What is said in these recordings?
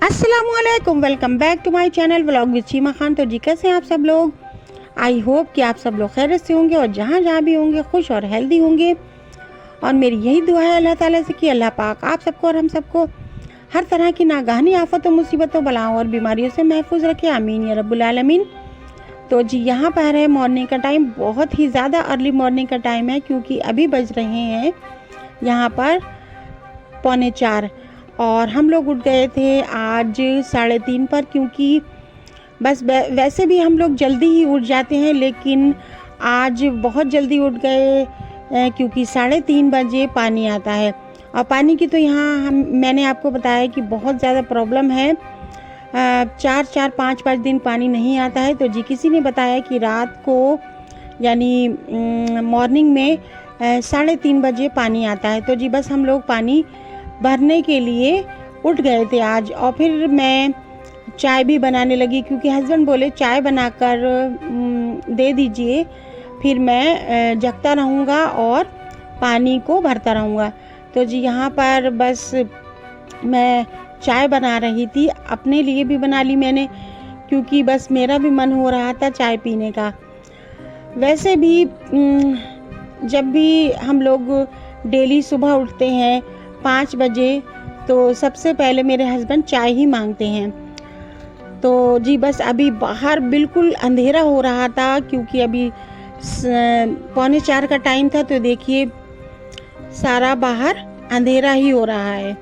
अस्सलामुअलैकुम, welcome back to my channel vlog with Sheema Khan. तो जी कैसे हैं आप सब लोग? आई होप कि आप सब लोग खैरियत से होंगे और जहाँ जहाँ भी होंगे खुश और हेल्दी होंगे। और मेरी यही दुआ है अल्लाह ताला से कि अल्लाह पाक आप सबको और हम सबको हर तरह की नागहानी आफतों, मुसीबतों, बलाओं और बीमारियों से महफूज रखे, आमीन या रब्बुल आलमीन। तो जी यहाँ पर है मॉर्निंग का टाइम, बहुत ही ज़्यादा अर्ली मॉर्निंग का टाइम है क्योंकि अभी बज रहे हैं यहाँ पर 3:45 और हम लोग उठ गए थे आज 3:30 पर, क्योंकि बस वैसे भी हम लोग जल्दी ही उठ जाते हैं, लेकिन आज बहुत जल्दी उठ गए क्योंकि 3:30 बजे पानी आता है। और पानी की तो यहाँ मैंने आपको बताया कि बहुत ज़्यादा प्रॉब्लम है। 4-5 दिन पानी नहीं आता है। तो जी किसी ने बताया कि रात को यानी मॉर्निंग में 3:30 बजे पानी आता है। तो जी बस हम लोग पानी भरने के लिए उठ गए थे आज। और फिर मैं चाय भी बनाने लगी क्योंकि हस्बैंड बोले चाय बनाकर दे दीजिए, फिर मैं जगता रहूँगा और पानी को भरता रहूँगा। तो जी यहाँ पर बस मैं चाय बना रही थी, अपने लिए भी बना ली मैंने क्योंकि बस मेरा भी मन हो रहा था चाय पीने का। वैसे भी जब भी हम लोग डेली सुबह उठते हैं 5 बजे तो सबसे पहले मेरे हस्बैंड चाय ही मांगते हैं। तो जी बस अभी बाहर बिल्कुल अंधेरा हो रहा था क्योंकि अभी 3:45 का टाइम था। तो देखिए सारा बाहर अंधेरा ही हो रहा है।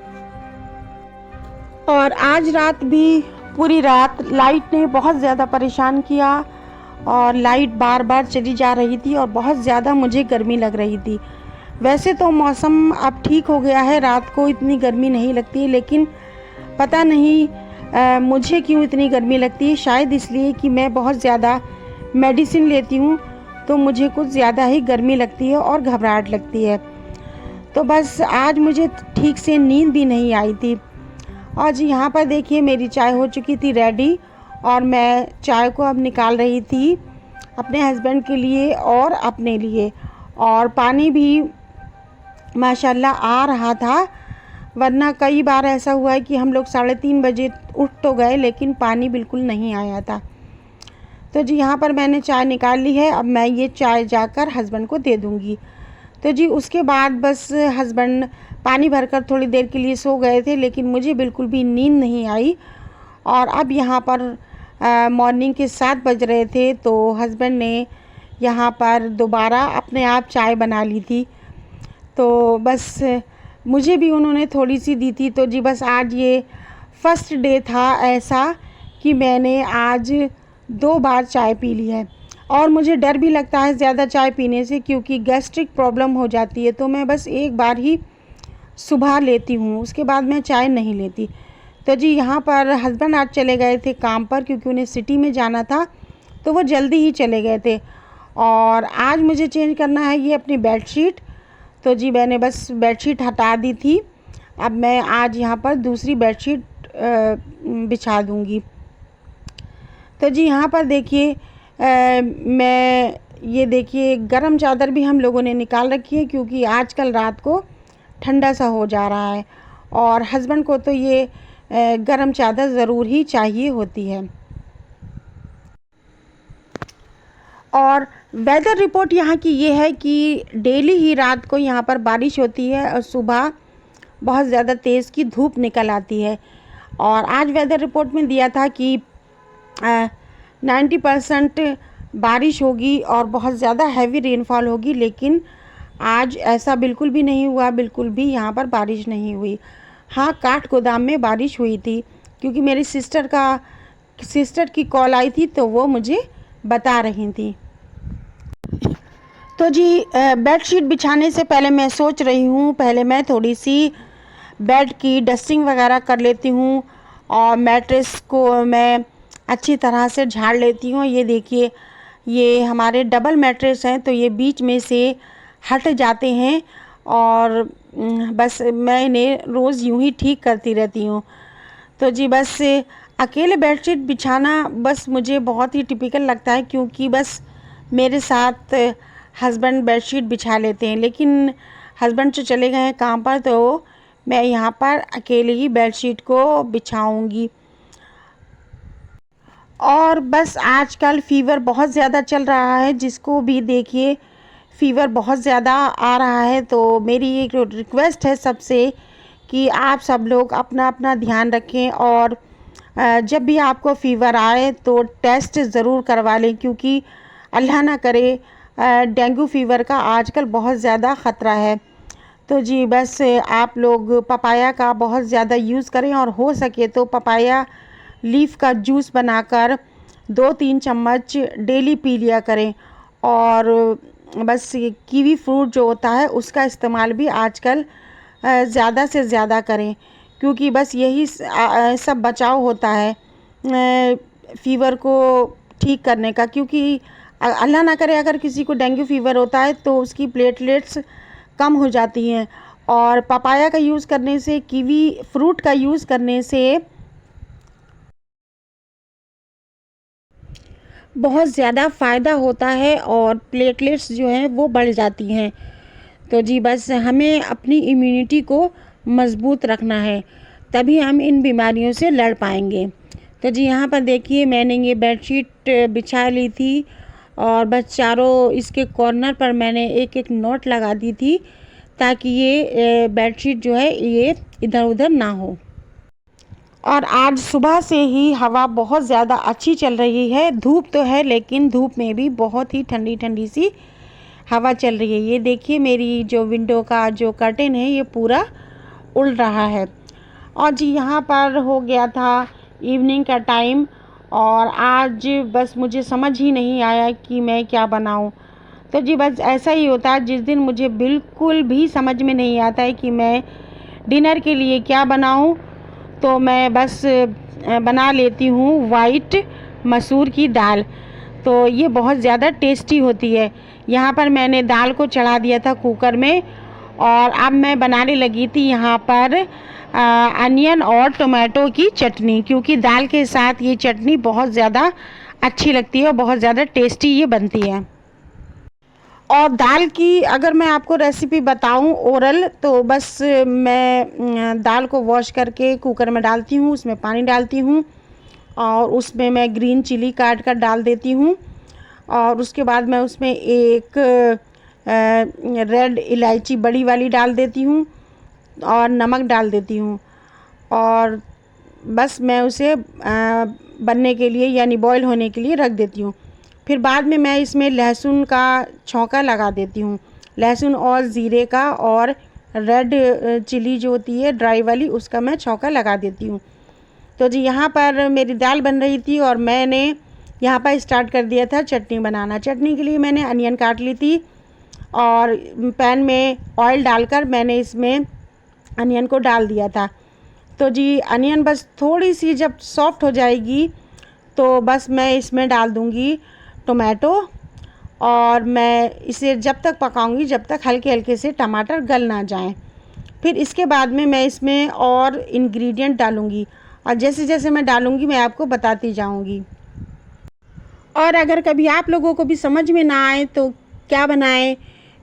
और आज रात भी पूरी रात लाइट ने बहुत ज़्यादा परेशान किया और लाइट बार बार चली जा रही थी और बहुत ज़्यादा मुझे गर्मी लग रही थी। वैसे तो मौसम अब ठीक हो गया है, रात को इतनी गर्मी नहीं लगती है, लेकिन पता नहीं मुझे क्यों इतनी गर्मी लगती है। शायद इसलिए कि मैं बहुत ज़्यादा मेडिसिन लेती हूँ तो मुझे कुछ ज़्यादा ही गर्मी लगती है और घबराहट लगती है। तो बस आज मुझे ठीक से नींद भी नहीं आई थी। और जी यहाँ पर देखिए मेरी चाय हो चुकी थी रेडी और मैं चाय को अब निकाल रही थी अपने हस्बैंड के लिए और अपने लिए। और पानी भी माशाल्लाह आ रहा था, वरना कई बार ऐसा हुआ है कि हम लोग 3:30 बजे उठ तो गए लेकिन पानी बिल्कुल नहीं आया था। तो जी यहाँ पर मैंने चाय निकाल ली है, अब मैं ये चाय जाकर हस्बैंड को दे दूँगी। तो जी उसके बाद बस हस्बैंड पानी भरकर थोड़ी देर के लिए सो गए थे, लेकिन मुझे बिल्कुल भी नींद नहीं आई। और अब यहाँ पर मॉर्निंग के 7 बज रहे थे तो हस्बैंड ने यहाँ पर दोबारा अपने आप चाय बना ली थी। तो बस मुझे भी उन्होंने थोड़ी सी दी थी। तो जी बस आज ये फर्स्ट डे था ऐसा कि मैंने आज 2 बार चाय पी ली है। और मुझे डर भी लगता है ज़्यादा चाय पीने से क्योंकि गैस्ट्रिक प्रॉब्लम हो जाती है। तो मैं बस एक बार ही सुबह लेती हूँ, उसके बाद मैं चाय नहीं लेती। तो जी यहाँ पर हस्बैंड आज चले गए थे काम पर क्योंकि उन्हें सिटी में जाना था, तो वो जल्दी ही चले गए थे। और आज मुझे चेंज करना है ये अपनी बेडशीट। तो जी मैंने बस बेडशीट हटा दी थी, अब मैं आज यहाँ पर दूसरी बेडशीट बिछा दूँगी। तो जी यहाँ पर देखिए मैं ये देखिए गरम चादर भी हम लोगों ने निकाल रखी है क्योंकि आजकल रात को ठंडा सा हो जा रहा है और हस्बैंड को तो ये गरम चादर ज़रूर ही चाहिए होती है। और वेदर रिपोर्ट यहाँ की ये है कि डेली ही रात को यहाँ पर बारिश होती है और सुबह बहुत ज़्यादा तेज़ की धूप निकल आती है। और आज वेदर रिपोर्ट में दिया था कि 90% बारिश होगी और बहुत ज़्यादा हैवी रेनफॉल होगी, लेकिन आज ऐसा बिल्कुल भी नहीं हुआ, बिल्कुल भी यहाँ पर बारिश नहीं हुई। हाँ, काठगोदाम में बारिश हुई थी क्योंकि मेरी सिस्टर की कॉल आई थी तो वो मुझे बता रही थी। तो जी बेडशीट बिछाने से पहले मैं सोच रही हूँ पहले मैं थोड़ी सी बेड की डस्टिंग वगैरह कर लेती हूँ और मैट्रेस को मैं अच्छी तरह से झाड़ लेती हूँ। ये देखिए ये हमारे डबल मैट्रेस हैं तो ये बीच में से हट जाते हैं और बस मैं इन्हें रोज़ यूं ही ठीक करती रहती हूँ। तो जी बस अकेले बेडशीट बिछाना बस मुझे बहुत ही टिपिकल लगता है क्योंकि बस मेरे साथ हस्बैंड बेडशीट बिछा लेते हैं, लेकिन हस्बैंड जो चले गए हैं काम पर तो मैं यहाँ पर अकेले ही बेडशीट को बिछाऊंगी। और बस आजकल फ़ीवर बहुत ज़्यादा चल रहा है, जिसको भी देखिए फ़ीवर बहुत ज़्यादा आ रहा है। तो मेरी एक रिक्वेस्ट है सबसे कि आप सब लोग अपना अपना ध्यान रखें, और जब भी आपको फ़ीवर आए तो टेस्ट ज़रूर करवा लें, क्योंकि अल्लाह ना करे डेंगू फ़ीवर का आजकल बहुत ज़्यादा ख़तरा है। तो जी बस आप लोग पपाया का बहुत ज़्यादा यूज़ करें, और हो सके तो पपाया लीफ का जूस बनाकर 2-3 चम्मच डेली पी लिया करें। और बस ये कीवी फ्रूट जो होता है उसका इस्तेमाल भी आजकल ज़्यादा से ज़्यादा करें, क्योंकि बस यही सब बचाव होता है फ़ीवर को ठीक करने का। क्योंकि अल्लाह ना करे अगर किसी को डेंगू फ़ीवर होता है तो उसकी प्लेटलेट्स कम हो जाती हैं, और पपाया का यूज़ करने से, कीवी फ्रूट का यूज़ करने से बहुत ज़्यादा फ़ायदा होता है, और प्लेटलेट्स जो हैं वो बढ़ जाती हैं। तो जी बस हमें अपनी इम्यूनिटी को मज़बूत रखना है, तभी हम इन बीमारियों से लड़ पाएंगे। तो जी यहाँ पर देखिए मैंने ये बेडशीट बिछा ली थी, और बस चारों इसके कॉर्नर पर मैंने एक एक नोट लगा दी थी, ताकि ये बेडशीट जो है ये इधर उधर ना हो। और आज सुबह से ही हवा बहुत ज़्यादा अच्छी चल रही है। धूप तो है, लेकिन धूप में भी बहुत ही ठंडी ठंडी सी हवा चल रही है। ये देखिए मेरी जो विंडो का जो कर्टेन है ये पूरा उड़ रहा है। और जी यहाँ पर हो गया था इवनिंग का टाइम, और आज बस मुझे समझ ही नहीं आया कि मैं क्या बनाऊँ। तो जी बस ऐसा ही होता है, जिस दिन मुझे बिल्कुल भी समझ में नहीं आता है कि मैं डिनर के लिए क्या बनाऊँ, तो मैं बस बना लेती हूँ वाइट मसूर की दाल। तो ये बहुत ज़्यादा टेस्टी होती है। यहाँ पर मैंने दाल को चढ़ा दिया था कुकर में, और अब मैं बनाने लगी थी यहाँ पर अनियन और टोमेटो की चटनी, क्योंकि दाल के साथ ये चटनी बहुत ज़्यादा अच्छी लगती है और बहुत ज़्यादा टेस्टी ये बनती है। और दाल की अगर मैं आपको रेसिपी बताऊं ओरल, तो बस मैं दाल को वॉश करके कुकर में डालती हूँ, उसमें पानी डालती हूँ, और उसमें मैं ग्रीन चिली काट कर डाल देती हूँ, और उसके बाद मैं उसमें एक रेड इलायची बड़ी वाली डाल देती हूँ, और नमक डाल देती हूँ, और बस मैं उसे बनने के लिए यानी बॉईल होने के लिए रख देती हूँ। फिर बाद में मैं इसमें लहसुन का छौंका लगा देती हूँ, लहसुन और ज़ीरे का, और रेड चिली जो होती है ड्राई वाली उसका मैं छौंका लगा देती हूँ। तो जी यहाँ पर मेरी दाल बन रही थी, और मैंने यहाँ पर स्टार्ट कर दिया था चटनी बनाना। चटनी के लिए मैंने अनियन काट ली थी, और पैन में ऑयल डालकर मैंने इसमें अनियन को डाल दिया था। तो जी अनियन बस थोड़ी सी जब सॉफ्ट हो जाएगी तो बस मैं इसमें डाल दूँगी टोमेटो, और मैं इसे जब तक पकाऊंगी जब तक हल्के हल्के से टमाटर गल ना जाएं। फिर इसके बाद में मैं इसमें और इंग्रेडिएंट डालूंगी, और जैसे जैसे मैं डालूंगी मैं आपको बताती जाऊंगी। और अगर कभी आप लोगों को भी समझ में ना आए तो क्या बनाएं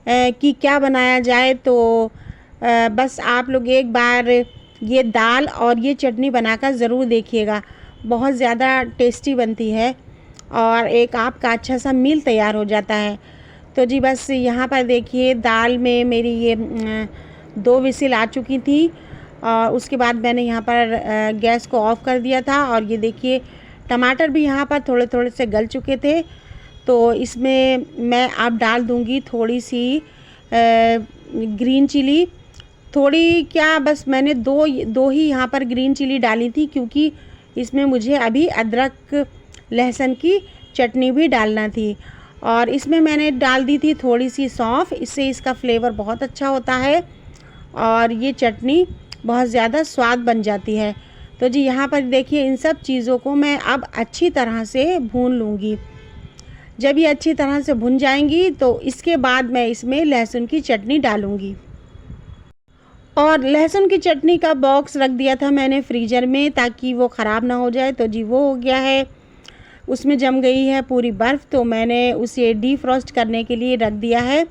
कि क्या बनाया जाए, तो बस आप लोग एक बार ये दाल और ये चटनी बनाकर ज़रूर देखिएगा, बहुत ज़्यादा टेस्टी बनती है, और एक आपका अच्छा सा मील तैयार हो जाता है। तो जी बस यहाँ पर देखिए दाल में मेरी ये 2 विसिल आ चुकी थी, और उसके बाद मैंने यहाँ पर गैस को ऑफ़ कर दिया था। और ये देखिए टमाटर भी यहाँ पर थोड़े थोड़े से गल चुके थे, तो इसमें मैं अब डाल दूँगी थोड़ी सी ग्रीन चिली, थोड़ी क्या बस मैंने दो ही यहाँ पर ग्रीन चिली डाली थी, क्योंकि इसमें मुझे अभी अदरक लहसुन की चटनी भी डालना थी। और इसमें मैंने डाल दी थी थोड़ी सी सौंफ, इससे इसका फ्लेवर बहुत अच्छा होता है, और ये चटनी बहुत ज़्यादा स्वाद बन जाती है। तो जी यहाँ पर देखिए इन सब चीज़ों को मैं अब अच्छी तरह से भून लूँगी। जब ये अच्छी तरह से भुन जाएंगी तो इसके बाद मैं इसमें लहसुन की चटनी डालूँगी। और लहसुन की चटनी का बॉक्स रख दिया था मैंने फ्रीज़र में, ताकि वो ख़राब ना हो जाए। तो जी वो हो गया है, उसमें जम गई है पूरी बर्फ़, तो मैंने उसे डीफ्रॉस्ट करने के लिए रख दिया है।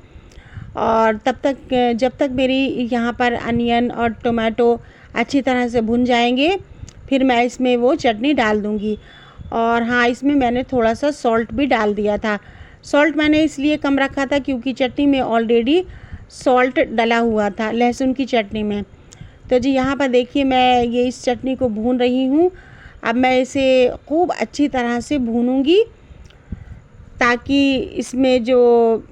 और तब तक जब तक मेरी यहाँ पर अनियन और टोमेटो अच्छी तरह से भुन जाएंगे फिर मैं इसमें वो चटनी डाल दूँगी। और हाँ, इसमें मैंने थोड़ा सा सॉल्ट भी डाल दिया था। सॉल्ट मैंने इसलिए कम रखा था क्योंकि चटनी में ऑलरेडी सॉल्ट डला हुआ था लहसुन की चटनी में। तो जी यहाँ पर देखिए मैं ये इस चटनी को भून रही हूँ। अब मैं इसे खूब अच्छी तरह से भूनूंगी ताकि इसमें जो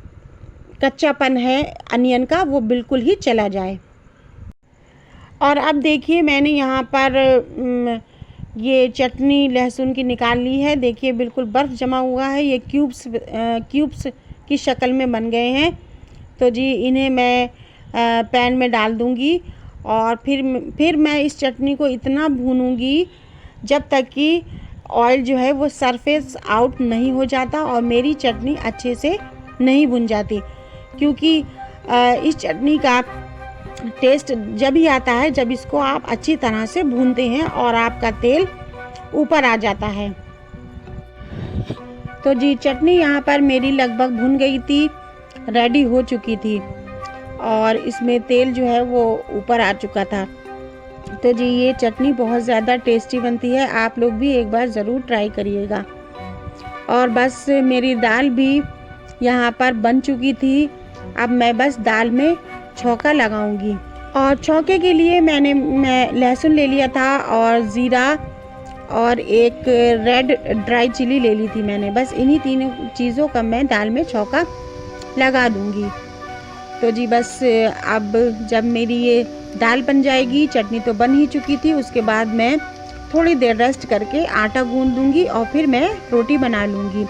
कच्चापन है अनियन का वो बिल्कुल ही चला जाए। और अब देखिए मैंने यहाँ पर ये चटनी लहसुन की निकाल ली है। देखिए बिल्कुल बर्फ़ जमा हुआ है, ये क्यूब्स की शक्ल में बन गए हैं। तो जी इन्हें मैं पैन में डाल दूँगी और फिर मैं इस चटनी को इतना भूनूंगी जब तक कि ऑयल जो है वो सरफेस आउट नहीं हो जाता और मेरी चटनी अच्छे से नहीं भुन जाती। क्योंकि इस चटनी का टेस्ट जब ही आता है जब इसको आप अच्छी तरह से भूनते हैं और आपका तेल ऊपर आ जाता है। तो जी चटनी यहाँ पर मेरी लगभग भुन गई थी, रेडी हो चुकी थी और इसमें तेल जो है वो ऊपर आ चुका था। तो जी ये चटनी बहुत ज़्यादा टेस्टी बनती है, आप लोग भी एक बार ज़रूर ट्राई करिएगा। और बस मेरी दाल भी यहाँ पर बन चुकी थी। अब मैं बस दाल में छौंका लगाऊंगी और छौंके के लिए मैं लहसुन ले लिया था और ज़ीरा और एक रेड ड्राई चिली ले ली थी मैंने। बस इन्हीं तीनों चीज़ों का मैं दाल में छौंका लगा दूंगी। तो जी बस अब जब मेरी ये दाल बन जाएगी, चटनी तो बन ही चुकी थी, उसके बाद मैं थोड़ी देर रेस्ट करके आटा गूंद दूंगी और फिर मैं रोटी बना लूँगी।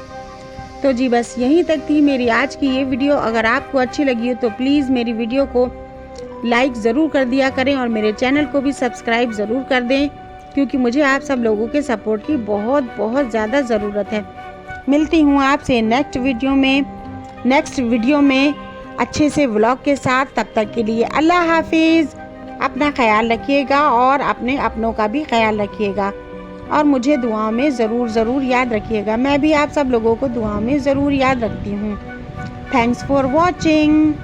तो जी बस यहीं तक थी मेरी आज की ये वीडियो। अगर आपको अच्छी लगी हो तो प्लीज़ मेरी वीडियो को लाइक ज़रूर कर दिया करें और मेरे चैनल को भी सब्सक्राइब ज़रूर कर दें क्योंकि मुझे आप सब लोगों के सपोर्ट की बहुत ज़्यादा ज़रूरत है। मिलती हूँ आपसे नेक्स्ट वीडियो में अच्छे से व्लॉग के साथ। तब तक के लिए अल्लाह हाफिज़। अपना ख्याल रखिएगा और अपने अपनों का भी ख्याल रखिएगा और मुझे दुआओं में ज़रूर याद रखिएगा। मैं भी आप सब लोगों को दुआओं में ज़रूर याद रखती हूँ। Thanks for watching.